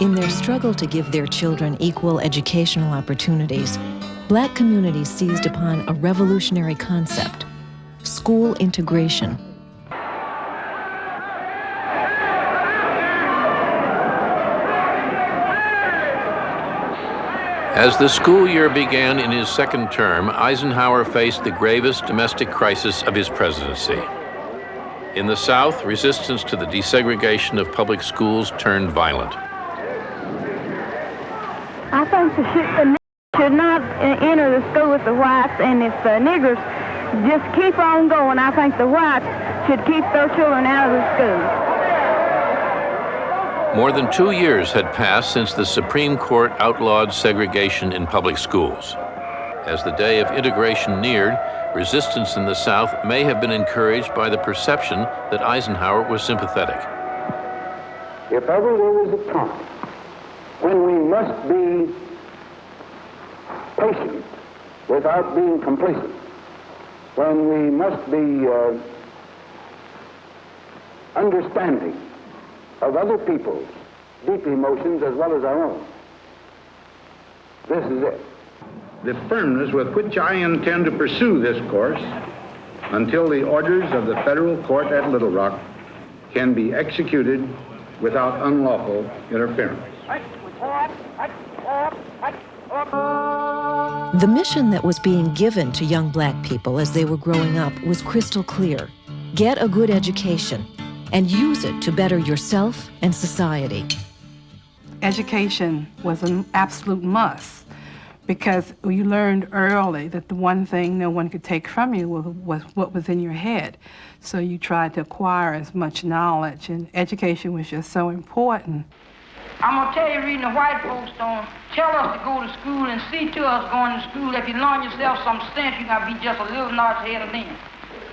In their struggle to give their children equal educational opportunities, Black communities seized upon a revolutionary concept: school integration. As the school year began in his second term, Eisenhower faced the gravest domestic crisis of his presidency. In the South, resistance to the desegregation of public schools turned violent. I think the niggers should not enter the school with the whites, and if the niggers just keep on going, I think the whites should keep their children out of the school. More than 2 years had passed since the Supreme Court outlawed segregation in public schools. As the day of integration neared, resistance in the South may have been encouraged by the perception that Eisenhower was sympathetic. If ever there is a time when we must be patient without being complacent, when we must be understanding of other people's deep emotions as well as our own, this is it. The firmness with which I intend to pursue this course until the orders of the federal court at Little Rock can be executed without unlawful interference. The mission that was being given to young Black people as they were growing up was crystal clear: get a good education and use it to better yourself and society. Education was an absolute must, because you learned early that the one thing no one could take from you was what was in your head. So you tried to acquire as much knowledge, and education was just so important. I'm gonna tell you, reading the white folks don't tell us to go to school and see to us going to school. If you learn yourself some sense, you're gonna be just a little notch ahead of them.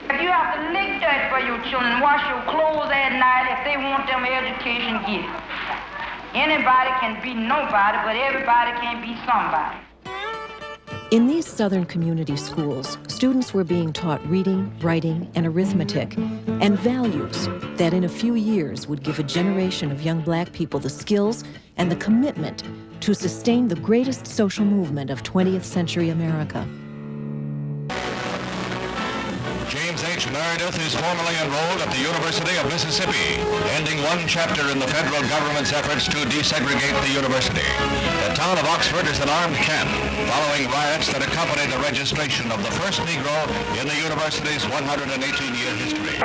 If you have to lick dirt for your children, wash your clothes at night, if they want them education, get it. Anybody can be nobody, but everybody can be somebody. In these Southern community schools, students were being taught reading, writing, and arithmetic, and values that in a few years would give a generation of young Black people the skills and the commitment to sustain the greatest social movement of 20th century America. James H. Meredith is formally enrolled at the University of Mississippi, ending one chapter in the federal government's efforts to desegregate the university. The town of Oxford is an armed camp, following riots that accompanied the registration of the first Negro in the university's 118-year history.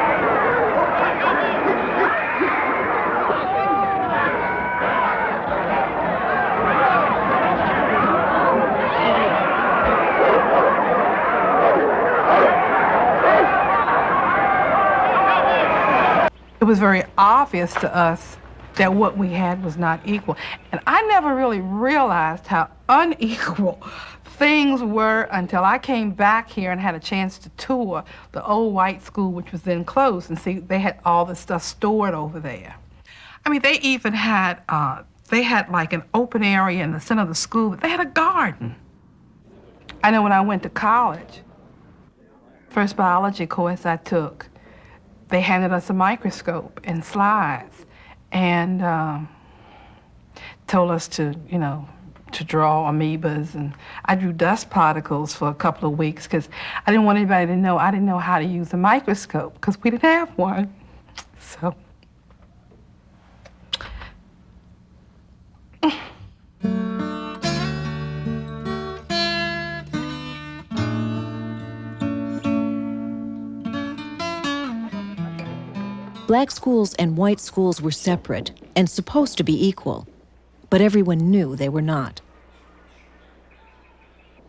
It was very obvious to us that what we had was not equal. And I never really realized how unequal things were until I came back here and had a chance to tour the old white school, which was then closed, and see they had all this stuff stored over there. I mean, they even had, like an open area in the center of the school, but they had a garden. I know when I went to college, first biology course I took, they handed us a microscope and slides and told us to, to draw amoebas. And I drew dust particles for a couple of weeks because I didn't want anybody to know I didn't know how to use a microscope because we didn't have one. So. Black schools and white schools were separate and supposed to be equal, but everyone knew they were not.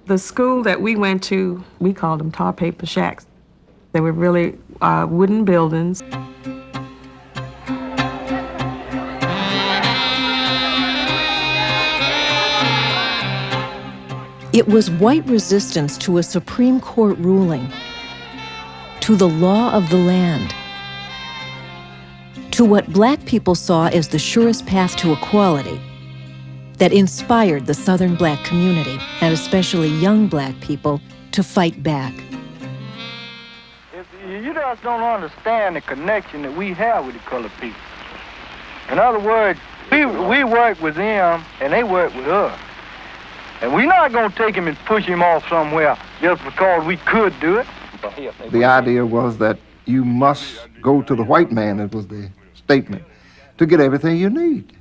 The school that we went to, we called them tar paper shacks. They were really wooden buildings. It was white resistance to a Supreme Court ruling, to the law of the land, to what Black people saw as the surest path to equality, that inspired the Southern Black community, and especially young Black people, to fight back. You just don't understand the connection that we have with the colored people. In other words, We work with them, and they work with us. And we're not going to take him and push him off somewhere just because we could do it. The idea was that you must go to the white man, it was the statement, to get everything you need.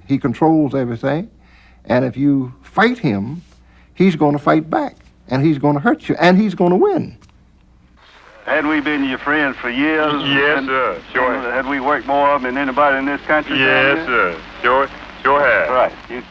He controls everything, and if you fight him, he's going to fight back, and he's going to hurt you, and he's going to win. Had we been your friends for years? Yes, sir. Sure. Had we worked more of them than anybody in this country? Yes, sir. Sure have. Right.